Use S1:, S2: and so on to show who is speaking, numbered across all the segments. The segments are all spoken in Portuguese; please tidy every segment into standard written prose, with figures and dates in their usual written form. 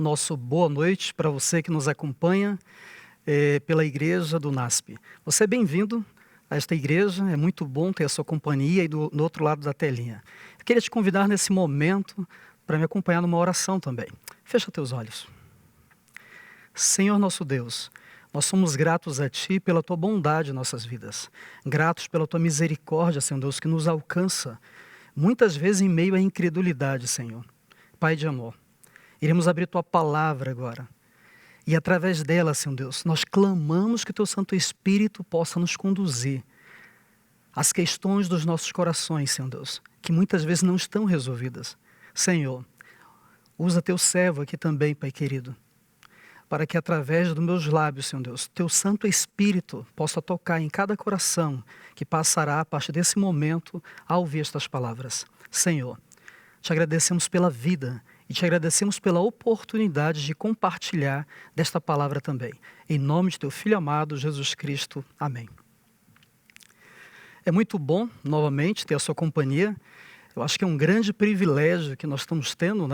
S1: nosso boa noite para você que nos acompanha pela igreja do NASP. Você é bem-vindo a esta igreja, é muito bom ter a sua companhia aí no outro lado da telinha. Eu queria te convidar nesse momento para me acompanhar numa oração também. Fecha teus olhos. Senhor nosso Deus, nós somos gratos a Ti pela Tua bondade em nossas vidas. Gratos pela Tua misericórdia, Senhor Deus, que nos alcança, muitas vezes em meio à incredulidade, Senhor. Pai de amor, iremos abrir Tua palavra agora. E através dela, Senhor Deus, nós clamamos que Teu Santo Espírito possa nos conduzir às questões dos nossos corações, Senhor Deus, que muitas vezes não estão resolvidas. Senhor, usa Teu servo aqui também, Pai querido, para que através dos meus lábios, Senhor Deus, Teu Santo Espírito possa tocar em cada coração que passará a partir desse momento a ouvir estas palavras. Senhor, te agradecemos pela vida e te agradecemos pela oportunidade de compartilhar desta palavra também. Em nome de Teu Filho amado, Jesus Cristo. Amém. É muito bom, novamente, ter a sua companhia. Eu acho que é um grande privilégio que nós estamos tendo,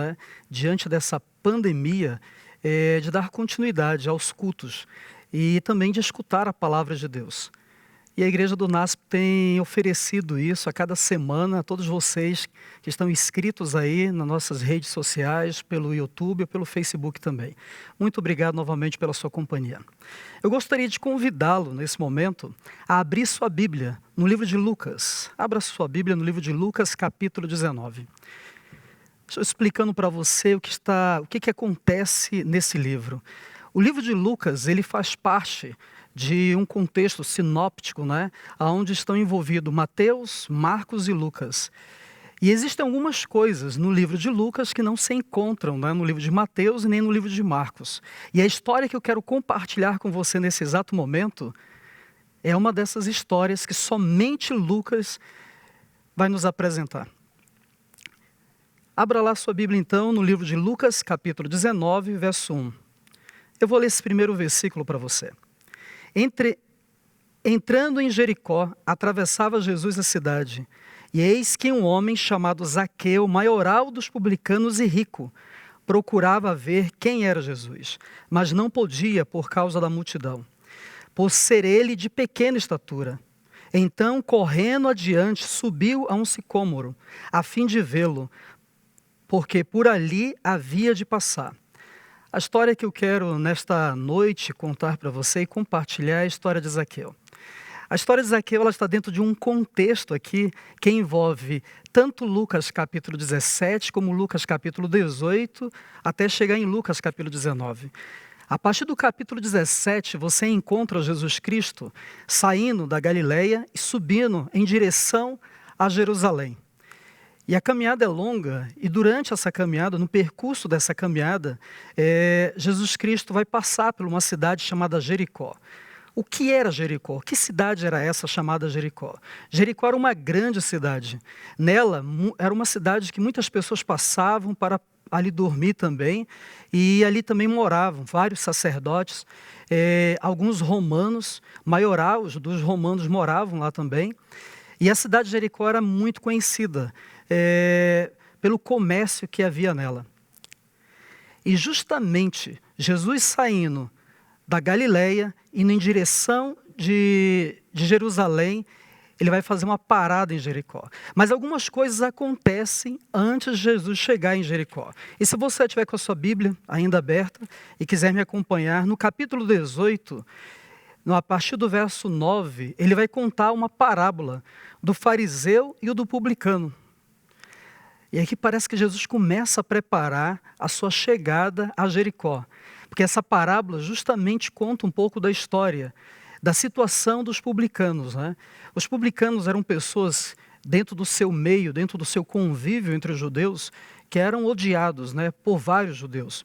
S1: diante dessa pandemia, de dar continuidade aos cultos e também de escutar a palavra de Deus. E a Igreja do NASP tem oferecido isso a cada semana a todos vocês que estão inscritos aí nas nossas redes sociais, pelo YouTube ou pelo Facebook também. Muito obrigado novamente pela sua companhia. Eu gostaria de convidá-lo nesse momento a abrir sua Bíblia no livro de Lucas. Abra sua Bíblia no livro de Lucas, capítulo 19. Estou explicando para você o que acontece nesse livro. O livro de Lucas, ele faz parte de um contexto sinóptico, onde estão envolvidos Mateus, Marcos e Lucas. E existem algumas coisas no livro de Lucas que não se encontram no livro de Mateus e nem no livro de Marcos. E a história que eu quero compartilhar com você nesse exato momento é uma dessas histórias que somente Lucas vai nos apresentar. Abra lá sua Bíblia então no livro de Lucas, capítulo 19, verso 1. Eu vou ler esse primeiro versículo para você. Entrando em Jericó, atravessava Jesus a cidade, e eis que um homem chamado Zaqueu, maioral dos publicanos e rico, procurava ver quem era Jesus, mas não podia por causa da multidão, por ser ele de pequena estatura. Então, correndo adiante, subiu a um sicômoro, a fim de vê-lo, porque por ali havia de passar. A história que eu quero nesta noite contar para você e compartilhar é a história de Zaqueu. A história de Zaqueu ela está dentro de um contexto aqui que envolve tanto Lucas capítulo 17 como Lucas capítulo 18 até chegar em Lucas capítulo 19. A partir do capítulo 17 você encontra Jesus Cristo saindo da Galileia e subindo em direção a Jerusalém. E a caminhada é longa, e durante essa caminhada, no percurso dessa caminhada, Jesus Cristo vai passar por uma cidade chamada Jericó. O que era Jericó? Que cidade era essa chamada Jericó? Jericó era uma grande cidade. Nela, era uma cidade que muitas pessoas passavam para ali dormir também, e ali também moravam vários sacerdotes, alguns romanos, maiorais dos romanos moravam lá também. E a cidade de Jericó era muito conhecida pelo comércio que havia nela. E justamente Jesus saindo da Galileia, indo em direção de Jerusalém, ele vai fazer uma parada em Jericó. Mas algumas coisas acontecem antes de Jesus chegar em Jericó. E se você estiver com a sua Bíblia ainda aberta e quiser me acompanhar, no capítulo 18, a partir do verso 9, ele vai contar uma parábola do fariseu e do publicano. E aqui parece que Jesus começa a preparar a sua chegada a Jericó. Porque essa parábola justamente conta um pouco da história, da situação dos publicanos. Os publicanos eram pessoas dentro do seu meio, dentro do seu convívio entre os judeus, que eram odiados por vários judeus.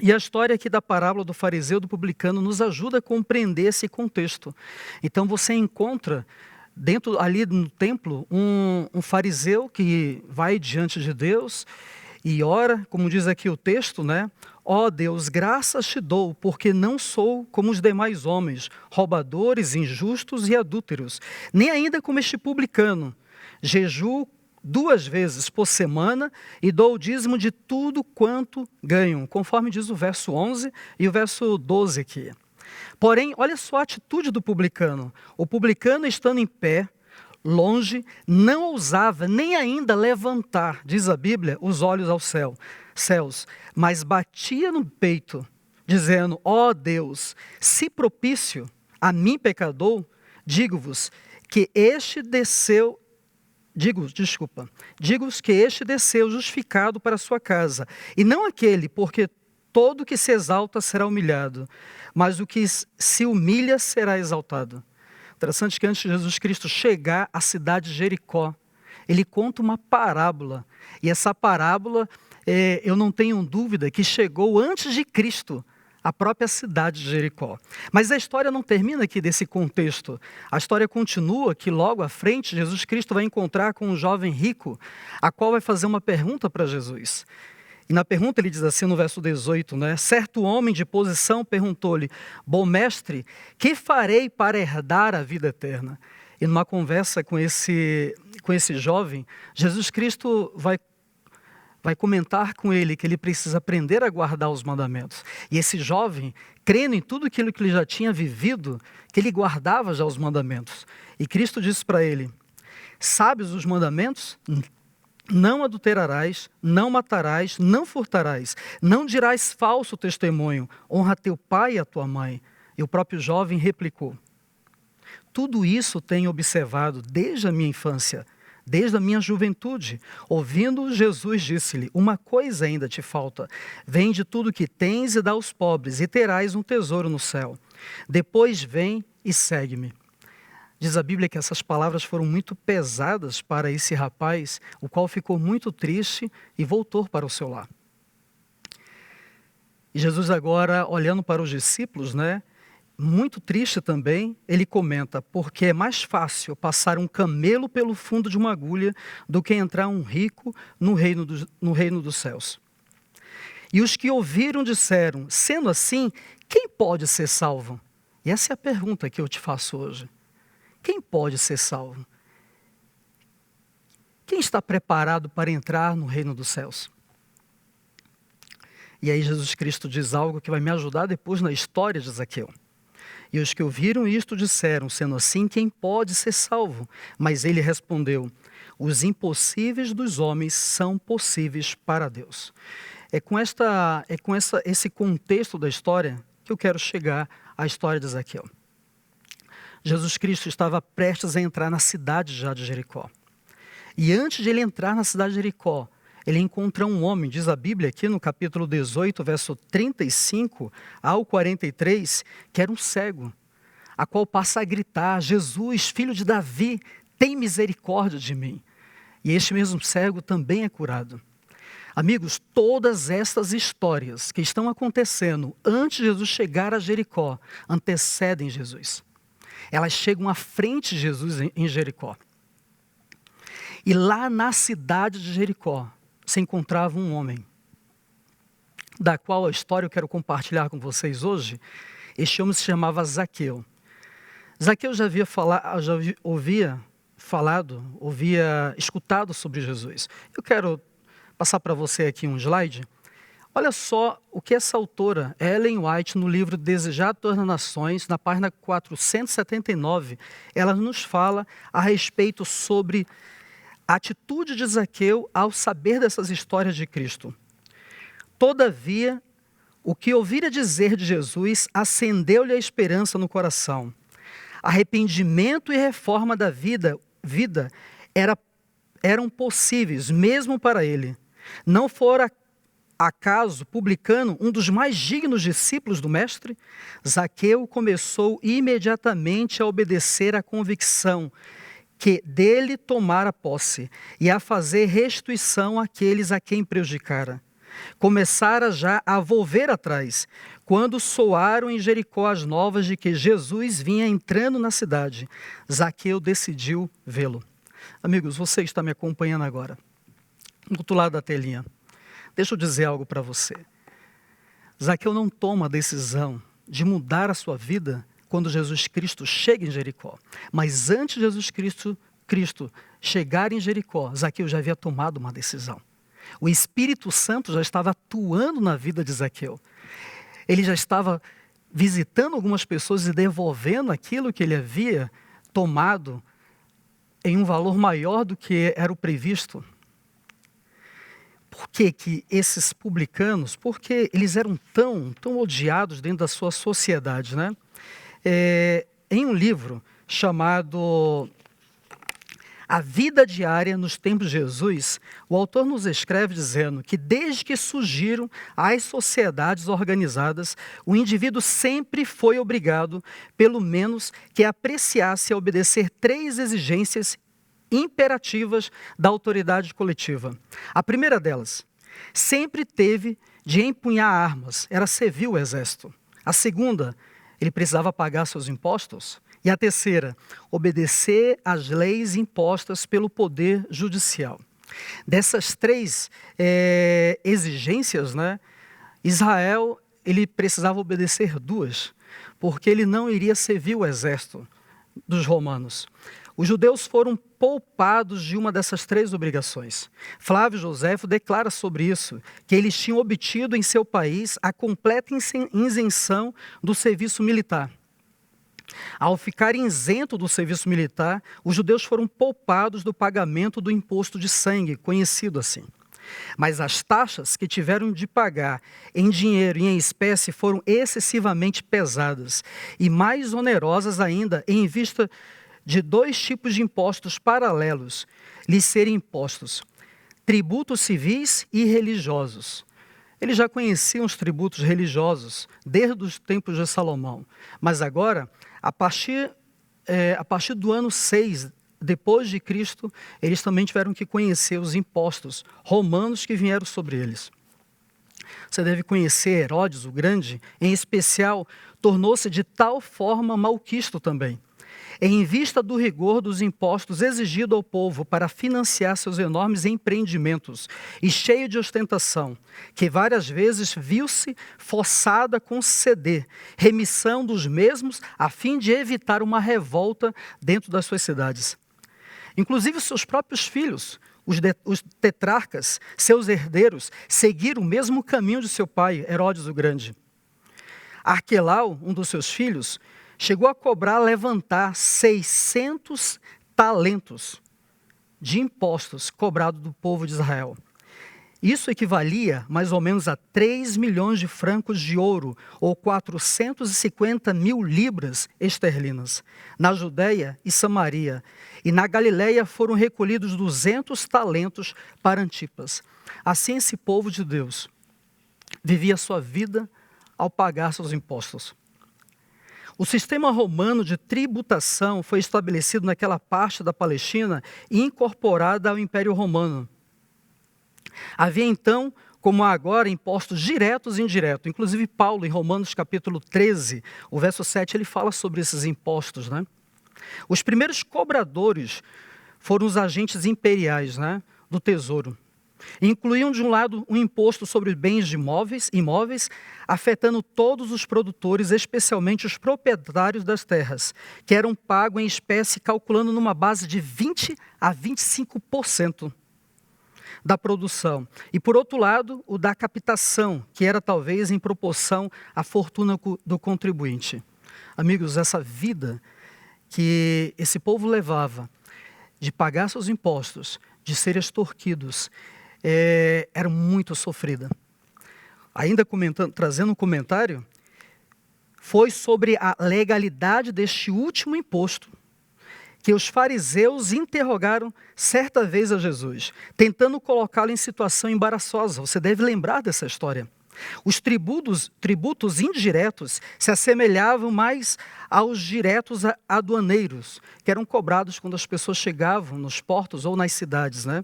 S1: E a história aqui da parábola do fariseu e do publicano nos ajuda a compreender esse contexto. Então você encontra dentro ali no templo um fariseu que vai diante de Deus e ora, como diz aqui o texto, ó Deus, graças te dou, porque não sou como os demais homens, roubadores, injustos e adúlteros, nem ainda como este publicano. Jejuo 2 vezes por semana e dou o dízimo de tudo quanto ganho, conforme diz o verso 11 e o verso 12 aqui. Porém, olha só a atitude do publicano. O publicano, estando em pé, longe, não ousava nem ainda levantar, diz a Bíblia, os olhos aos céus, mas batia no peito, dizendo: ó Deus, se propício a mim, pecador, digo-vos que este desceu justificado para a sua casa, e não aquele, porque todo que se exalta será humilhado, mas o que se humilha será exaltado. Interessante que antes de Jesus Cristo chegar à cidade de Jericó, ele conta uma parábola, e essa parábola, eu não tenho dúvida que chegou antes de Cristo à própria cidade de Jericó. Mas a história não termina aqui desse contexto. A história continua que logo à frente Jesus Cristo vai encontrar com um jovem rico, a qual vai fazer uma pergunta para Jesus. E na pergunta ele diz assim no verso 18, né? Certo homem de posição perguntou-lhe: bom mestre, que farei para herdar a vida eterna? E numa conversa com esse jovem, Jesus Cristo vai comentar com ele que ele precisa aprender a guardar os mandamentos. E esse jovem, crendo em tudo aquilo que ele já tinha vivido, que ele guardava já os mandamentos. E Cristo disse para ele: sabes os mandamentos? Não adulterarás, não matarás, não furtarás, não dirás falso testemunho, honra teu pai e a tua mãe. E o próprio jovem replicou: tudo isso tenho observado desde a minha infância, desde a minha juventude. Ouvindo, Jesus disse-lhe: uma coisa ainda te falta. Vende tudo que tens e dá aos pobres, e terás um tesouro no céu. Depois vem e segue-me. Diz a Bíblia que essas palavras foram muito pesadas para esse rapaz, o qual ficou muito triste e voltou para o seu lar. E Jesus agora, olhando para os discípulos, muito triste também, ele comenta: porque é mais fácil passar um camelo pelo fundo de uma agulha do que entrar um rico no reino dos céus. E os que ouviram disseram: sendo assim, quem pode ser salvo? E essa é a pergunta que eu te faço hoje. Quem pode ser salvo? Quem está preparado para entrar no reino dos céus? E aí Jesus Cristo diz algo que vai me ajudar depois na história de Zaqueu. E os que ouviram isto disseram: sendo assim, quem pode ser salvo? Mas ele respondeu: os impossíveis dos homens são possíveis para Deus. É com esse contexto da história que eu quero chegar à história de Zaqueu. Jesus Cristo estava prestes a entrar na cidade já de Jericó. E antes de ele entrar na cidade de Jericó, ele encontra um homem, diz a Bíblia aqui no capítulo 18, verso 35 ao 43, que era um cego, a qual passa a gritar: Jesus, filho de Davi, tem misericórdia de mim. E este mesmo cego também é curado. Amigos, todas estas histórias que estão acontecendo antes de Jesus chegar a Jericó, antecedem Jesus. Elas chegam à frente de Jesus em Jericó. E lá na cidade de Jericó se encontrava um homem, da qual a história eu quero compartilhar com vocês hoje. Este homem se chamava Zaqueu. Zaqueu já havia escutado sobre Jesus. Eu quero passar para você aqui um slide. Olha só o que essa autora, Ellen White, no livro Desejar Tornar Nações, na página 479, ela nos fala a respeito sobre a atitude de Zaqueu ao saber dessas histórias de Cristo. Todavia, o que ouvira dizer de Jesus acendeu-lhe a esperança no coração. Arrependimento e reforma da vida eram possíveis, mesmo para ele. Não fora acaso publicano um dos mais dignos discípulos do Mestre? Zaqueu começou imediatamente a obedecer à convicção que dele tomara posse e a fazer restituição àqueles a quem prejudicara. Começara já a volver atrás, quando soaram em Jericó as novas de que Jesus vinha entrando na cidade. Zaqueu decidiu vê-lo. Amigos, você está me acompanhando agora, do outro lado da telinha. Deixa eu dizer algo para você. Zaqueu não toma a decisão de mudar a sua vida quando Jesus Cristo chega em Jericó. Mas antes de Jesus Cristo Cristo chegar em Jericó, Zaqueu já havia tomado uma decisão. O Espírito Santo já estava atuando na vida de Zaqueu. Ele já estava visitando algumas pessoas e devolvendo aquilo que ele havia tomado em um valor maior do que era o previsto. Por que esses publicanos, porque eles eram tão odiados dentro da sua sociedade, né? Em um livro chamado A Vida Diária nos Tempos de Jesus, o autor nos escreve dizendo que desde que surgiram as sociedades organizadas, o indivíduo sempre foi obrigado, pelo menos, que apreciasse e obedecer 3 exigências imperativas da autoridade coletiva. A primeira delas, sempre teve de empunhar armas, era servir o exército. A segunda, ele precisava pagar seus impostos. E a terceira, obedecer às leis impostas pelo poder judicial. Dessas 3 exigências, né, Israel ele precisava obedecer 2, porque ele não iria servir o exército dos romanos. Os judeus foram poupados de uma dessas 3 obrigações. Flávio Joséfo declara sobre isso, que eles tinham obtido em seu país a completa isenção do serviço militar. Ao ficarem isentos do serviço militar, os judeus foram poupados do pagamento do imposto de sangue, conhecido assim. Mas as taxas que tiveram de pagar em dinheiro e em espécie foram excessivamente pesadas e mais onerosas ainda em vista de 2 tipos de impostos paralelos lhes serem impostos: tributos civis e religiosos. Eles já conheciam os tributos religiosos desde os tempos de Salomão, mas agora, a partir do ano 6 depois de Cristo, eles também tiveram que conhecer os impostos romanos que vieram sobre eles. Você deve conhecer Herodes o Grande, em especial, tornou-se de tal forma malquisto também. Em vista do rigor dos impostos exigido ao povo para financiar seus enormes empreendimentos e cheio de ostentação, que várias vezes viu-se forçado a conceder remissão dos mesmos a fim de evitar uma revolta dentro das suas cidades. Inclusive seus próprios filhos, os tetrarcas, seus herdeiros, seguiram o mesmo caminho de seu pai, Herodes o Grande. Arquelau, um dos seus filhos, chegou a levantar 600 talentos de impostos cobrados do povo de Israel. Isso equivalia mais ou menos a 3 milhões de francos de ouro, ou 450 mil libras esterlinas. Na Judéia e Samaria e na Galileia foram recolhidos 200 talentos para Antipas. Assim esse povo de Deus vivia sua vida ao pagar seus impostos. O sistema romano de tributação foi estabelecido naquela parte da Palestina e incorporada ao Império Romano. Havia então, como há agora, impostos diretos e indiretos. Inclusive Paulo, em Romanos capítulo 13, o verso 7, ele fala sobre esses impostos, né? Os primeiros cobradores foram os agentes imperiais, né, do tesouro. Incluíam, de um lado, um imposto sobre bens de imóveis, afetando todos os produtores, especialmente os proprietários das terras, que eram pagos em espécie, calculando numa base de 20% a 25% da produção. E, por outro lado, o da captação, que era talvez em proporção à fortuna do contribuinte. Amigos, essa vida que esse povo levava, de pagar seus impostos, de ser extorquidos, era muito sofrida. Ainda trazendo um comentário, foi sobre a legalidade deste último imposto que os fariseus interrogaram certa vez a Jesus, tentando colocá-lo em situação embaraçosa. Você deve lembrar dessa história. Os tributos indiretos se assemelhavam mais aos diretos aduaneiros, que eram cobrados quando as pessoas chegavam nos portos ou nas cidades, né?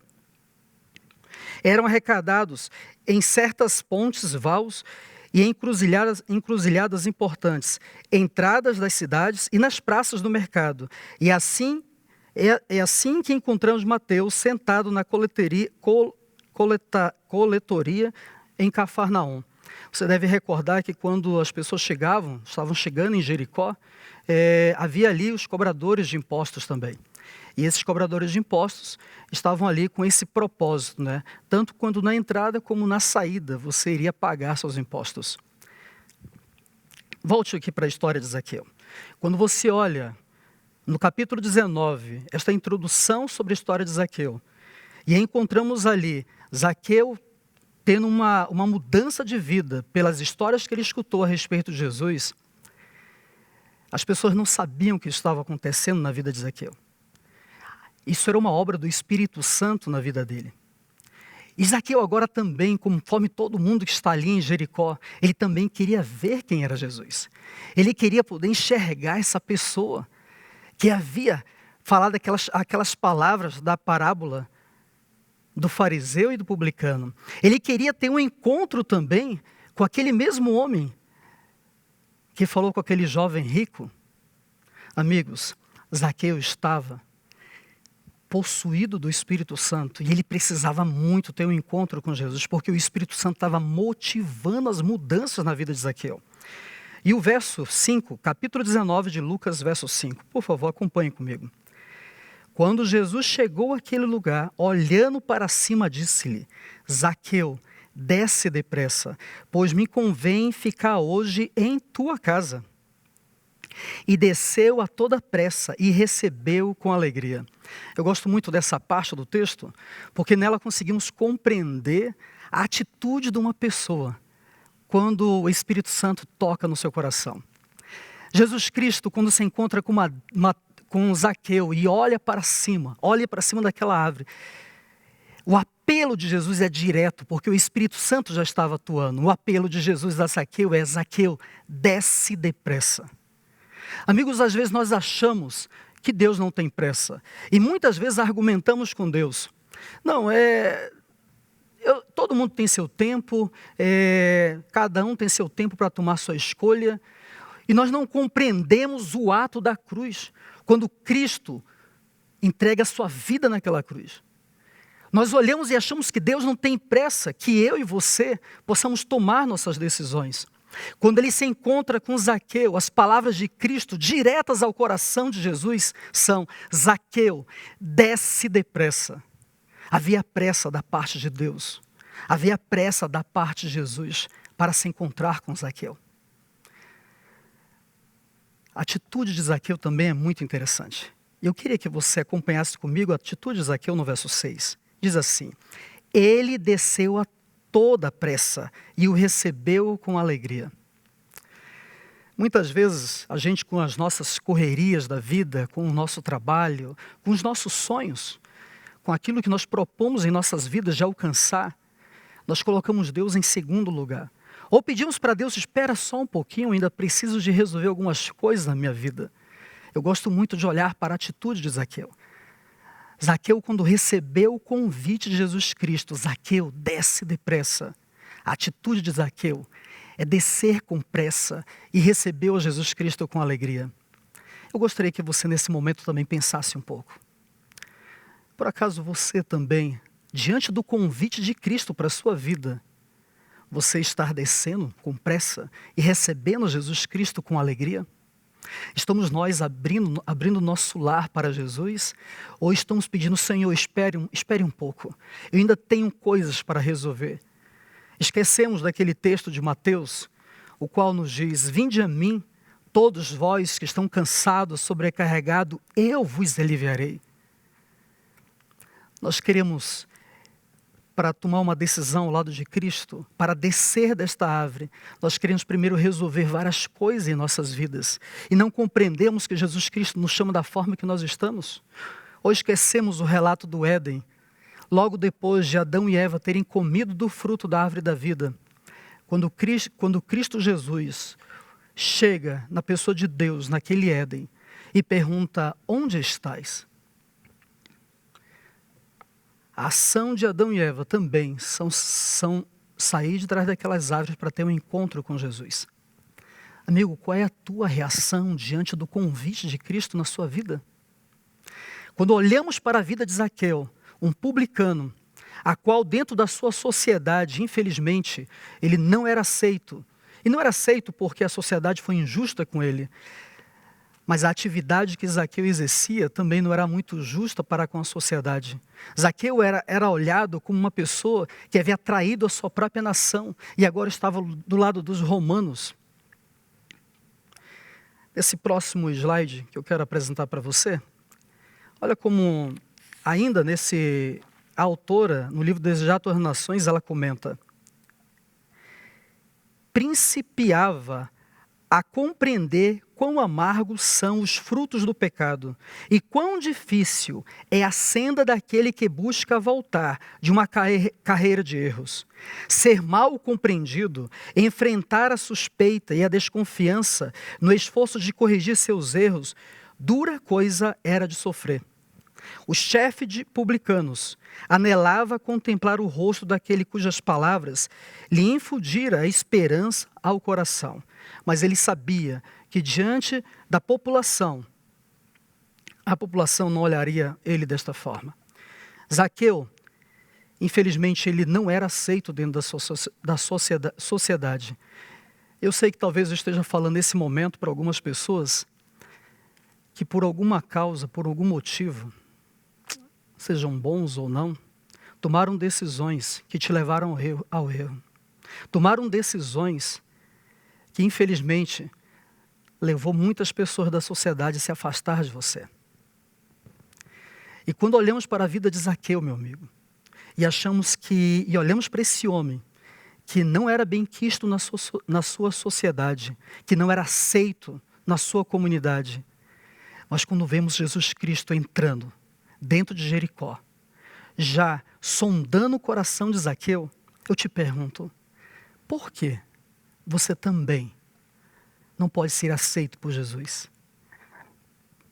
S1: Eram arrecadados em certas pontes, vals e encruzilhadas importantes, entradas das cidades e nas praças do mercado. E assim, é assim que encontramos Mateus sentado na coletoria em Cafarnaum. Você deve recordar que quando as pessoas estavam chegando em Jericó, havia ali os cobradores de impostos também. E esses cobradores de impostos estavam ali com esse propósito, né? Tanto quando na entrada como na saída você iria pagar seus impostos. Volte aqui para a história de Zaqueu. Quando você olha no capítulo 19, esta introdução sobre a história de Zaqueu, e encontramos ali Zaqueu tendo uma mudança de vida pelas histórias que ele escutou a respeito de Jesus, as pessoas não sabiam o que estava acontecendo na vida de Zaqueu. Isso era uma obra do Espírito Santo na vida dele. E Zaqueu agora também, conforme todo mundo que está ali em Jericó, ele também queria ver quem era Jesus. Ele queria poder enxergar essa pessoa que havia falado aquelas palavras da parábola do fariseu e do publicano. Ele queria ter um encontro também com aquele mesmo homem que falou com aquele jovem rico. Amigos, Zaqueu estava possuído do Espírito Santo e ele precisava muito ter um encontro com Jesus, porque o Espírito Santo estava motivando as mudanças na vida de Zaqueu. E o verso 5, capítulo 19 de Lucas, verso 5, por favor, acompanhe comigo. Quando Jesus chegou àquele lugar, olhando para cima, disse-lhe: Zaqueu, desce depressa, pois me convém ficar hoje em tua casa. E desceu a toda pressa e recebeu com alegria. Eu gosto muito dessa parte do texto, porque nela conseguimos compreender a atitude de uma pessoa quando o Espírito Santo toca no seu coração. Jesus Cristo, quando se encontra com Zaqueu e olha para cima daquela árvore, o apelo de Jesus é direto, porque o Espírito Santo já estava atuando. O apelo de Jesus a Zaqueu é: Zaqueu, desce depressa. Amigos, às vezes nós achamos que Deus não tem pressa. E muitas vezes argumentamos com Deus. Não, todo mundo tem seu tempo, cada um tem seu tempo para tomar sua escolha. E nós não compreendemos o ato da cruz, quando Cristo entrega a sua vida naquela cruz. Nós olhamos e achamos que Deus não tem pressa, que eu e você possamos tomar nossas decisões. Quando ele se encontra com Zaqueu, as palavras de Cristo diretas ao coração de Jesus são: Zaqueu, desce depressa. Havia pressa da parte de Deus, havia pressa da parte de Jesus para se encontrar com Zaqueu. A atitude de Zaqueu também é muito interessante. Eu queria que você acompanhasse comigo a atitude de Zaqueu no verso 6. Diz assim: ele desceu a toda pressa e o recebeu com alegria. Muitas vezes a gente, com as nossas correrias da vida, com o nosso trabalho, com os nossos sonhos, com aquilo que nós propomos em nossas vidas de alcançar, nós colocamos Deus em segundo lugar. Ou pedimos para Deus: espera só um pouquinho, eu ainda preciso de resolver algumas coisas na minha vida. Eu gosto muito de olhar para a atitude de Zaqueu. Zaqueu, quando recebeu o convite de Jesus Cristo: Zaqueu, desce depressa. A atitude de Zaqueu é descer com pressa e recebeu Jesus Cristo com alegria. Eu gostaria que você nesse momento também pensasse um pouco. Por acaso você também, diante do convite de Cristo para a sua vida, você está descendo com pressa e recebendo Jesus Cristo com alegria? Estamos nós abrindo nosso lar para Jesus? Ou estamos pedindo: Senhor, espere um pouco, eu ainda tenho coisas para resolver? Esquecemos daquele texto de Mateus, o qual nos diz: vinde a mim, todos vós que estão cansados, sobrecarregados, eu vos aliviarei. Nós queremos, para tomar uma decisão ao lado de Cristo, para descer desta árvore, nós queremos primeiro resolver várias coisas em nossas vidas. E não compreendemos que Jesus Cristo nos chama da forma que nós estamos. Ou esquecemos o relato do Éden, logo depois de Adão e Eva terem comido do fruto da árvore da vida. Quando Cristo Jesus chega na pessoa de Deus, naquele Éden, e pergunta: onde estás? A ação de Adão e Eva também são sair de trás daquelas árvores para ter um encontro com Jesus. Amigo, qual é a tua reação diante do convite de Cristo na sua vida? Quando olhamos para a vida de Zaqueu, um publicano, a qual dentro da sua sociedade, infelizmente, ele não era aceito. E não era aceito porque a sociedade foi injusta com ele. Mas a atividade que Zaqueu exercia também não era muito justa para com a sociedade. Zaqueu era olhado como uma pessoa que havia traído a sua própria nação e agora estava do lado dos romanos. Esse próximo slide que eu quero apresentar para você, olha como ainda a autora, no livro Desejato às Nações, ela comenta: principiava a compreender quão amargos são os frutos do pecado e quão difícil é a senda daquele que busca voltar de uma carreira de erros. Ser mal compreendido, enfrentar a suspeita e a desconfiança no esforço de corrigir seus erros, dura coisa era de sofrer. O chefe de publicanos anelava contemplar o rosto daquele cujas palavras lhe infundira a esperança ao coração. Mas ele sabia que diante da população, a população não olharia ele desta forma. Zaqueu, infelizmente, ele não era aceito dentro da sociedade. Eu sei que talvez eu esteja falando nesse momento para algumas pessoas que por alguma causa, por algum motivo, sejam bons ou não, tomaram decisões que te levaram ao erro. Tomaram decisões que, infelizmente, levou muitas pessoas da sociedade a se afastar de você. E quando olhamos para a vida de Zaqueu, meu amigo, e olhamos para esse homem que não era bem quisto na sua sociedade, que não era aceito na sua comunidade, mas quando vemos Jesus Cristo entrando dentro de Jericó, já sondando o coração de Zaqueu, eu te pergunto, por que você também não pode ser aceito por Jesus?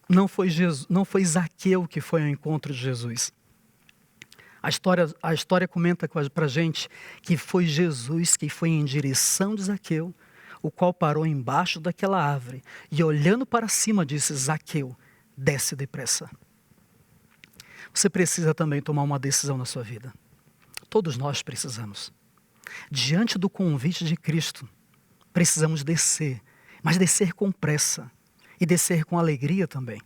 S1: Não foi Zaqueu que foi ao encontro de Jesus. A história comenta para a gente que foi Jesus que foi em direção de Zaqueu, o qual parou embaixo daquela árvore e olhando para cima disse: Zaqueu, desce depressa. Você precisa também tomar uma decisão na sua vida. Todos nós precisamos. Diante do convite de Cristo, precisamos descer, mas descer com pressa e descer com alegria também.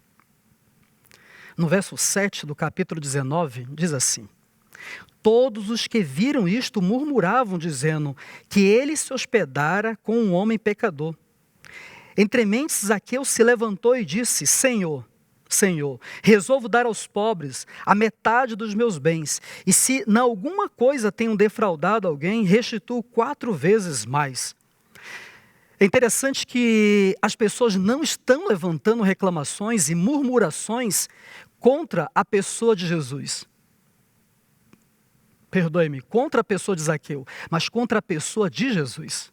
S1: No verso 7 do capítulo 19, diz assim: todos os que viram isto murmuravam, dizendo que ele se hospedara com um homem pecador. Entre mentes, Zaqueu se levantou e disse: Senhor, resolvo dar aos pobres a metade dos meus bens, e se em alguma coisa tenho defraudado alguém, restituo 4 vezes mais. É interessante que as pessoas não estão levantando reclamações e murmurações contra a pessoa de Jesus. Perdoe-me, contra a pessoa de Zaqueu, mas contra a pessoa de Jesus.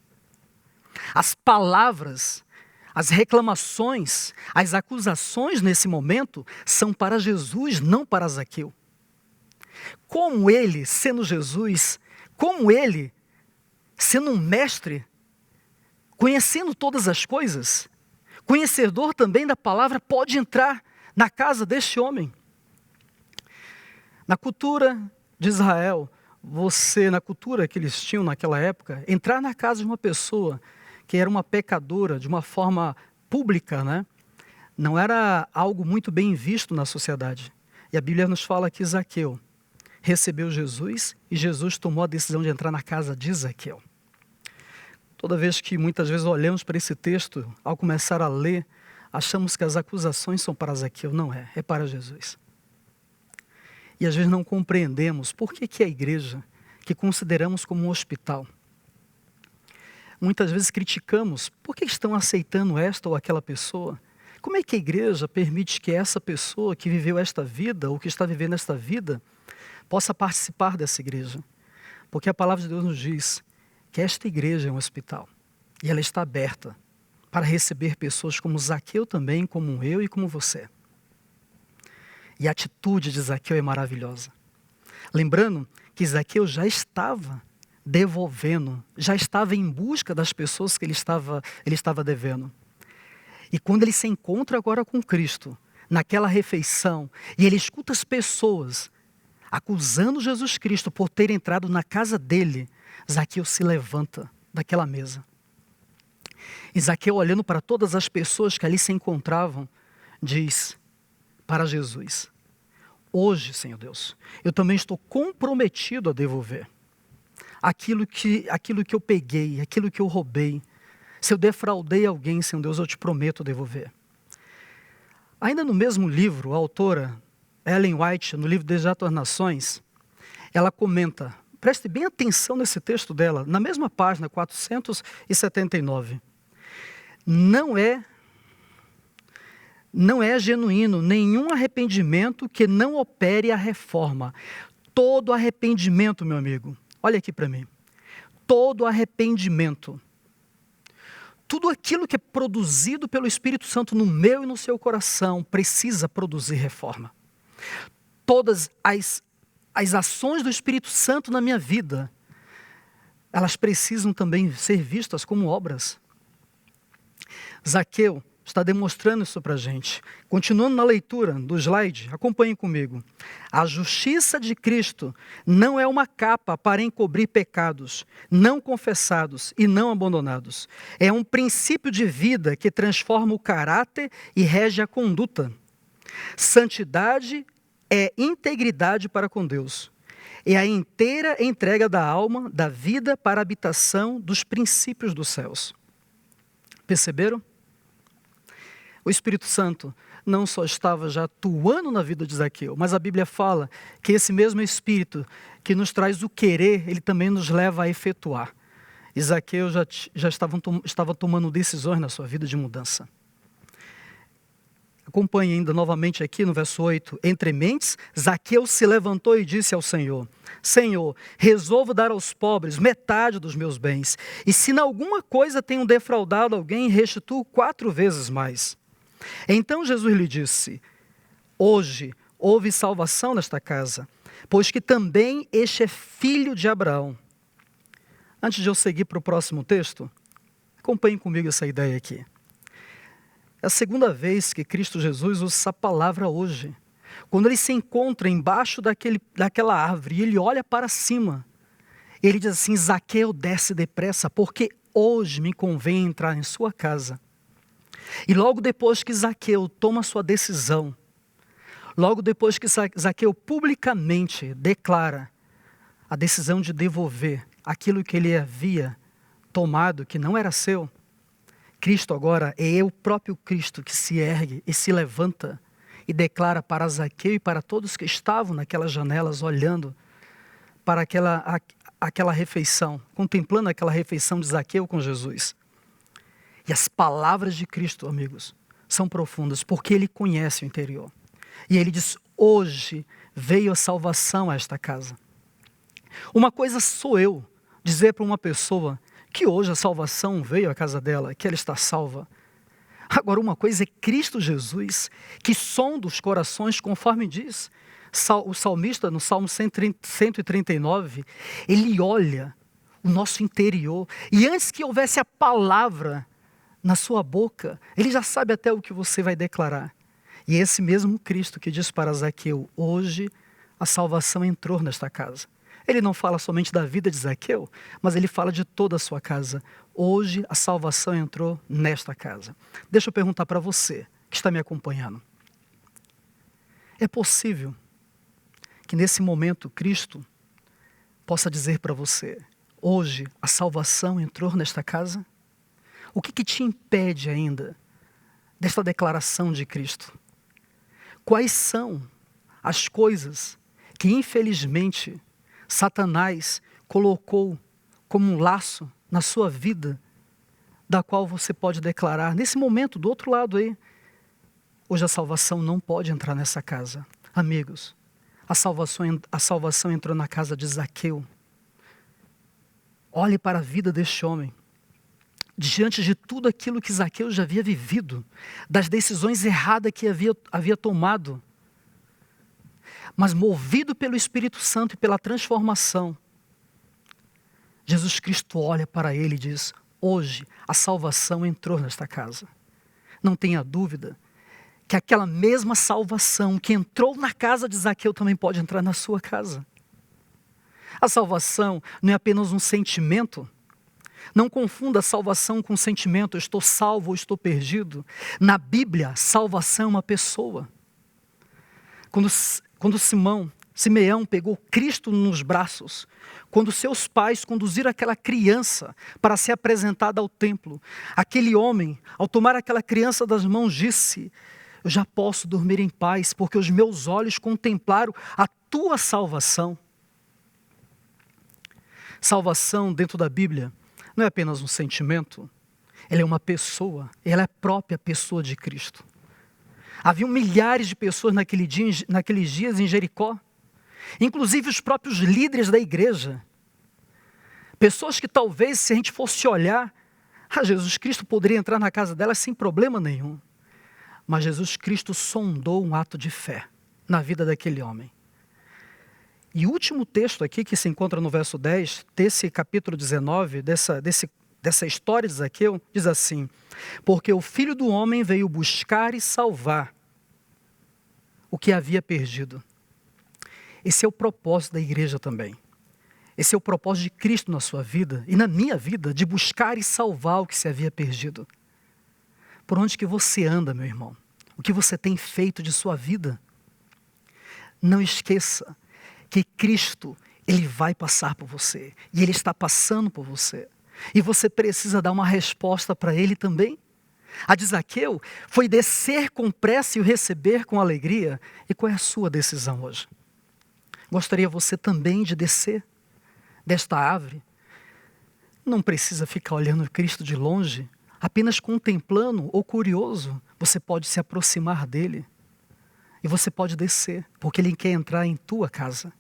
S1: As palavras, as reclamações, as acusações nesse momento são para Jesus, não para Zaqueu. Como ele, sendo Jesus, como ele, sendo um mestre, conhecendo todas as coisas, conhecedor também da palavra, pode entrar na casa deste homem. Na cultura de Israel, na cultura que eles tinham naquela época, entrar na casa de uma pessoa que era uma pecadora de uma forma pública, né? Não era algo muito bem visto na sociedade. E a Bíblia nos fala que Zaqueu recebeu Jesus e Jesus tomou a decisão de entrar na casa de Zaqueu. Toda vez que muitas vezes olhamos para esse texto, ao começar a ler, achamos que as acusações são para Zaqueu. Não é, é para Jesus. E às vezes não compreendemos por que a igreja, que consideramos como um hospital, muitas vezes criticamos por que estão aceitando esta ou aquela pessoa. Como é que a igreja permite que essa pessoa que viveu esta vida ou que está vivendo esta vida possa participar dessa igreja? Porque a palavra de Deus nos diz que esta igreja é um hospital e ela está aberta para receber pessoas como Zaqueu também, como eu e como você. E a atitude de Zaqueu é maravilhosa. Lembrando que Zaqueu já estava devolvendo, já estava em busca das pessoas que ele estava devendo. E quando ele se encontra agora com Cristo, naquela refeição, e ele escuta as pessoas acusando Jesus Cristo por ter entrado na casa dele, Zaqueu se levanta daquela mesa. E Zaqueu, olhando para todas as pessoas que ali se encontravam, diz para Jesus: hoje, Senhor Deus, eu também estou comprometido a devolver aquilo que eu peguei, aquilo que eu roubei. Se eu defraudei alguém, Senhor Deus, eu te prometo devolver. Ainda no mesmo livro, a autora Ellen White, no livro Desato às Nações, ela comenta, preste bem atenção nesse texto dela, na mesma página, 479. Não é genuíno nenhum arrependimento que não opere a reforma. Todo arrependimento, meu amigo, olha aqui para mim, todo arrependimento, tudo aquilo que é produzido pelo Espírito Santo no meu e no seu coração precisa produzir reforma. Todas as ações do Espírito Santo na minha vida, elas precisam também ser vistas como obras. Zaqueu está demonstrando isso para a gente. Continuando na leitura do slide, acompanhem comigo. A justiça de Cristo não é uma capa para encobrir pecados não confessados e não abandonados. É um princípio de vida que transforma o caráter e rege a conduta. Santidade é integridade para com Deus. É a inteira entrega da alma, da vida para a habitação dos princípios dos céus. Perceberam? O Espírito Santo não só estava já atuando na vida de Zaqueu, mas a Bíblia fala que esse mesmo Espírito que nos traz o querer, ele também nos leva a efetuar. E Zaqueu já estava tomando decisões na sua vida de mudança. Acompanhe ainda novamente aqui no verso 8. Entre mentes, Zaqueu se levantou e disse ao Senhor: Senhor, resolvo dar aos pobres metade dos meus bens, e se em alguma coisa tenho defraudado alguém, restituo 4 vezes mais. Então Jesus lhe disse: hoje houve salvação nesta casa, pois que também este é filho de Abraão. Antes de eu seguir para o próximo texto, acompanhem comigo essa ideia aqui. É a segunda vez que Cristo Jesus usa essa palavra hoje. Quando ele se encontra embaixo daquela árvore e ele olha para cima, ele diz assim: Zaqueu, desce depressa, porque hoje me convém entrar em sua casa. E logo depois que Zaqueu toma sua decisão, logo depois que Zaqueu publicamente declara a decisão de devolver aquilo que ele havia tomado, que não era seu, Cristo agora é o próprio Cristo que se ergue e se levanta e declara para Zaqueu e para todos que estavam naquelas janelas olhando para aquela refeição, contemplando aquela refeição de Zaqueu com Jesus. E as palavras de Cristo, amigos, são profundas, porque Ele conhece o interior. E Ele diz: hoje veio a salvação a esta casa. Uma coisa sou eu dizer para uma pessoa que hoje a salvação veio à casa dela, que ela está salva. Agora, uma coisa é Cristo Jesus, que sonda os corações, conforme diz o salmista no Salmo 139, ele olha o nosso interior, e antes que houvesse a palavra na sua boca, ele já sabe até o que você vai declarar. E é esse mesmo Cristo que diz para Zaqueu: hoje a salvação entrou nesta casa. Ele não fala somente da vida de Zaqueu, mas ele fala de toda a sua casa. Hoje a salvação entrou nesta casa. Deixa eu perguntar para você que está me acompanhando. É possível que nesse momento Cristo possa dizer para você: hoje a salvação entrou nesta casa? O que te impede ainda desta declaração de Cristo? Quais são as coisas que infelizmente Satanás colocou como um laço na sua vida, da qual você pode declarar nesse momento do outro lado aí: hoje a salvação não pode entrar nessa casa? Amigos, a salvação entrou na casa de Zaqueu. Olhe para a vida deste homem. Diante de tudo aquilo que Zaqueu já havia vivido, das decisões erradas que havia tomado, mas movido pelo Espírito Santo e pela transformação, Jesus Cristo olha para ele e diz: hoje a salvação entrou nesta casa. Não tenha dúvida que aquela mesma salvação que entrou na casa de Zaqueu também pode entrar na sua casa. A salvação não é apenas um sentimento. Não confunda salvação com sentimento, eu estou salvo ou estou perdido. Na Bíblia, salvação é uma pessoa. Quando Simeão pegou Cristo nos braços, quando seus pais conduziram aquela criança para ser apresentada ao templo, aquele homem, ao tomar aquela criança das mãos, disse: eu já posso dormir em paz, porque os meus olhos contemplaram a tua salvação. Salvação dentro da Bíblia não é apenas um sentimento, ela é uma pessoa, ela é a própria pessoa de Cristo. Haviam milhares de pessoas naqueles dias em Jericó, inclusive os próprios líderes da igreja. Pessoas que talvez, se a gente fosse olhar, Jesus Cristo poderia entrar na casa delas sem problema nenhum. Mas Jesus Cristo sondou um ato de fé na vida daquele homem. E o último texto aqui, que se encontra no verso 10, desse capítulo 19, dessa história de Zaqueu, diz assim: porque o Filho do Homem veio buscar e salvar o que havia perdido. Esse é o propósito da igreja também. Esse é o propósito de Cristo na sua vida e na minha vida, de buscar e salvar o que se havia perdido. Por onde que você anda, meu irmão? O que você tem feito de sua vida? Não esqueça que Cristo, Ele vai passar por você. E Ele está passando por você. E você precisa dar uma resposta para Ele também. A de Zaqueu foi descer com pressa e o receber com alegria. E qual é a sua decisão hoje? Gostaria você também de descer desta árvore? Não precisa ficar olhando Cristo de longe, apenas contemplando ou curioso. Você pode se aproximar dele e você pode descer, porque ele quer entrar em tua casa.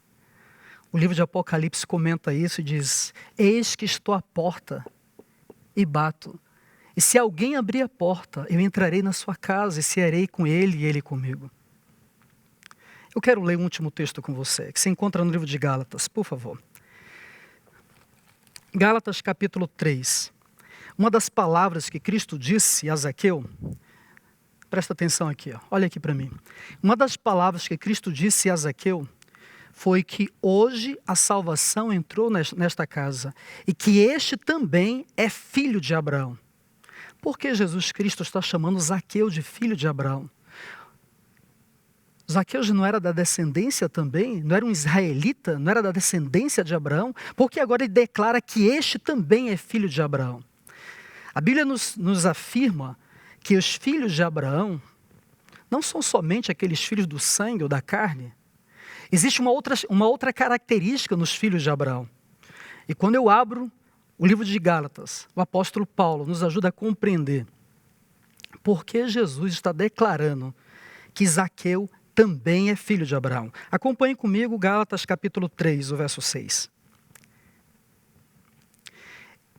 S1: O livro de Apocalipse comenta isso e diz: eis que estou à porta e bato. E se alguém abrir a porta, eu entrarei na sua casa e cearei com ele e ele comigo. Eu quero ler um último texto com você, que se encontra no livro de Gálatas, por favor. Gálatas capítulo 3. Uma das palavras que Cristo disse a Zaqueu, presta atenção aqui, olha aqui para mim. Uma das palavras que Cristo disse a Zaqueu foi que hoje a salvação entrou nesta casa e que este também é filho de Abraão. Por que Jesus Cristo está chamando Zaqueu de filho de Abraão? Zaqueu não era da descendência também? Não era um israelita? Não era da descendência de Abraão? Porque agora ele declara que este também é filho de Abraão. A Bíblia nos afirma que os filhos de Abraão não são somente aqueles filhos do sangue ou da carne. Existe uma outra característica nos filhos de Abraão. E quando eu abro o livro de Gálatas, o apóstolo Paulo nos ajuda a compreender por que Jesus está declarando que Zaqueu também é filho de Abraão. Acompanhe comigo Gálatas capítulo 3, o verso 6.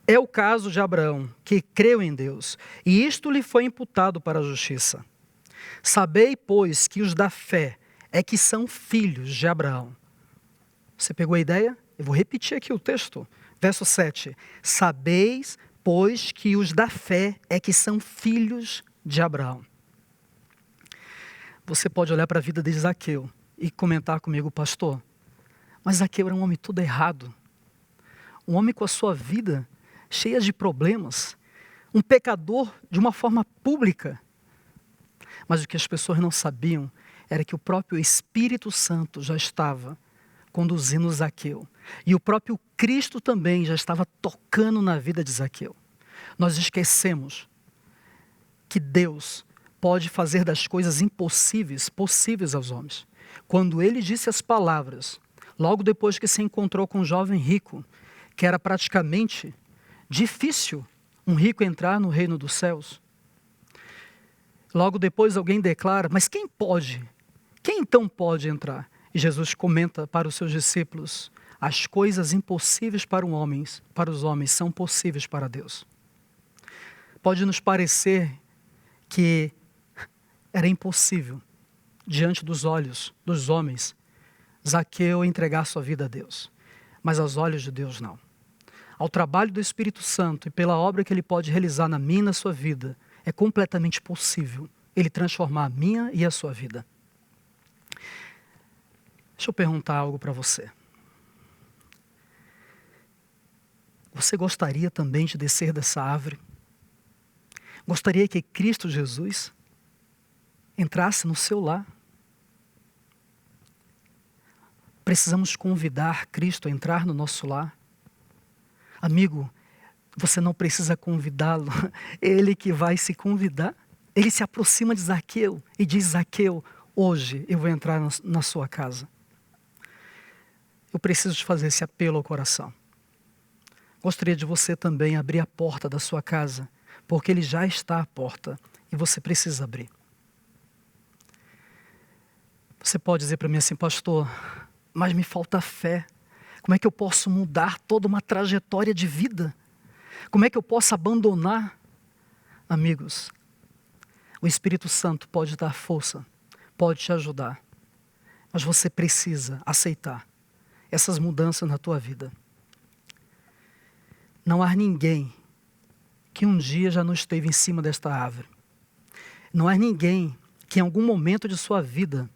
S1: É o caso de Abraão, que creu em Deus, e isto lhe foi imputado para a justiça. Sabei, pois, que os da fé é que são filhos de Abraão. Você pegou a ideia? Eu vou repetir aqui o texto. Verso 7. Sabeis, pois, que os da fé é que são filhos de Abraão. Você pode olhar para a vida de Zaqueu e comentar comigo: pastor, mas Zaqueu era um homem todo errado. Um homem com a sua vida cheia de problemas. Um pecador de uma forma pública. Mas o que as pessoas não sabiam era que o próprio Espírito Santo já estava conduzindo Zaqueu. E o próprio Cristo também já estava tocando na vida de Zaqueu. Nós esquecemos que Deus pode fazer das coisas impossíveis, possíveis aos homens. Quando ele disse as palavras, logo depois que se encontrou com um jovem rico, que era praticamente difícil um rico entrar no reino dos céus. Logo depois alguém declara: mas quem pode? Quem então pode entrar? E Jesus comenta para os seus discípulos: as coisas impossíveis para os homens são possíveis para Deus. Pode nos parecer que era impossível, diante dos olhos dos homens, Zaqueu entregar sua vida a Deus. Mas aos olhos de Deus não. Ao trabalho do Espírito Santo e pela obra que Ele pode realizar na minha e na sua vida, é completamente possível Ele transformar a minha e a sua vida. Deixa eu perguntar algo para você. Você gostaria também de descer dessa árvore? Gostaria que Cristo Jesus entrasse no seu lar? Precisamos convidar Cristo a entrar no nosso lar. Amigo, você não precisa convidá-lo, é Ele que vai se convidar. Ele se aproxima de Zaqueu e diz: Zaqueu, hoje eu vou entrar na sua casa. Eu preciso te fazer esse apelo ao coração. Gostaria de você também abrir a porta da sua casa, porque Ele já está à porta e você precisa abrir. Você pode dizer para mim assim: pastor, mas me falta fé. Como é que eu posso mudar toda uma trajetória de vida? Como é que eu posso abandonar? Amigos, o Espírito Santo pode dar força, pode te ajudar, mas você precisa aceitar essas mudanças na tua vida. Não há ninguém que um dia já não esteve em cima desta árvore. Não há ninguém que em algum momento de sua vida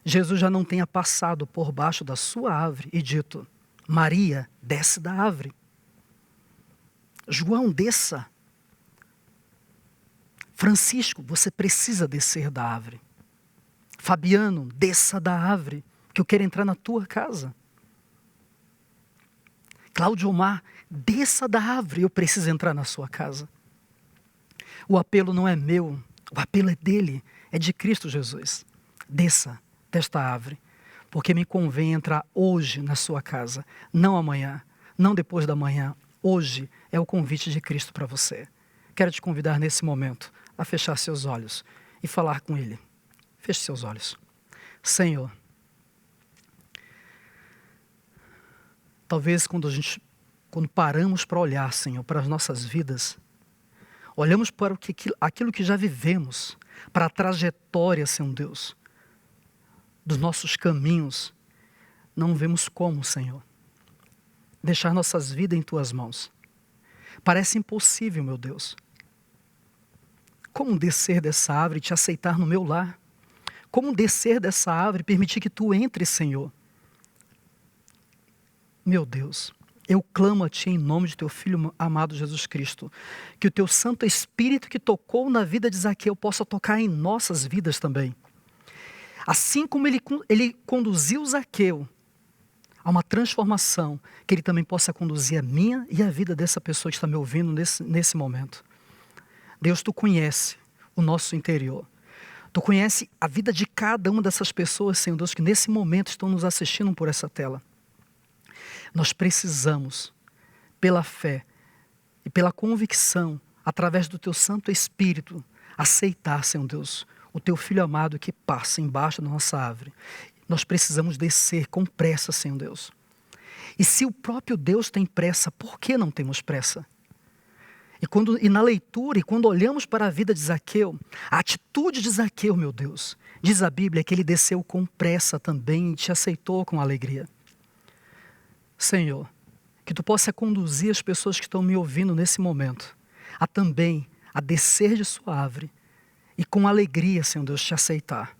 S1: Jesus já não tenha passado por baixo da sua árvore e dito: Maria, desce da árvore. João, desça. Francisco, você precisa descer da árvore. Fabiano, desça da árvore, que eu quero entrar na tua casa. Cláudio Omar, desça da árvore, eu preciso entrar na sua casa. O apelo não é meu, o apelo é dele, é de Cristo Jesus. Desça desta árvore, porque me convém entrar hoje na sua casa, não amanhã, não depois da manhã. Hoje é o convite de Cristo para você. Quero te convidar nesse momento a fechar seus olhos e falar com Ele. Feche seus olhos. Senhor, talvez quando paramos para olhar, Senhor, para as nossas vidas, olhamos para aquilo que já vivemos, para a trajetória, Senhor Deus, dos nossos caminhos, não vemos como, Senhor, deixar nossas vidas em Tuas mãos. Parece impossível, meu Deus. Como descer dessa árvore e Te aceitar no meu lar? Como descer dessa árvore e permitir que Tu entres, Senhor? Meu Deus, eu clamo a Ti em nome de Teu Filho amado Jesus Cristo, que o Teu Santo Espírito que tocou na vida de Zaqueu possa tocar em nossas vidas também. Assim como ele conduziu Zaqueu a uma transformação, que Ele também possa conduzir a minha e a vida dessa pessoa que está me ouvindo nesse momento. Deus, Tu conhece o nosso interior. Tu conhece a vida de cada uma dessas pessoas, Senhor Deus, que nesse momento estão nos assistindo por essa tela. Nós precisamos, pela fé e pela convicção, através do Teu Santo Espírito, aceitar, Senhor Deus, o Teu Filho amado que passa embaixo da nossa árvore. Nós precisamos descer com pressa, Senhor Deus. E se o próprio Deus tem pressa, por que não temos pressa? E na leitura, e quando olhamos para a vida de Zaqueu, a atitude de Zaqueu, meu Deus, diz a Bíblia que ele desceu com pressa também e Te aceitou com alegria. Senhor, que Tu possa conduzir as pessoas que estão me ouvindo nesse momento a descer de sua árvore e com alegria, Senhor Deus, Te aceitar.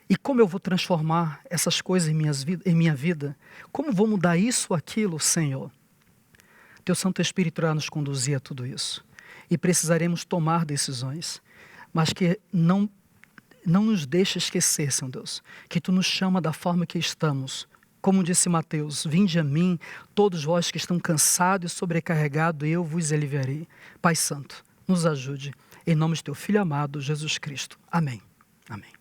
S1: E como eu vou transformar essas coisas em minha vida? Como vou mudar isso ou aquilo, Senhor? Teu Santo Espírito irá nos conduzir a tudo isso. E precisaremos tomar decisões. Mas que não nos deixe esquecer, Senhor Deus, que Tu nos chama da forma que estamos. Como disse Mateus: vinde a mim, todos vós que estão cansados e sobrecarregados, e eu vos aliviarei. Pai Santo, nos ajude. Em nome de Teu Filho amado, Jesus Cristo. Amém. Amém.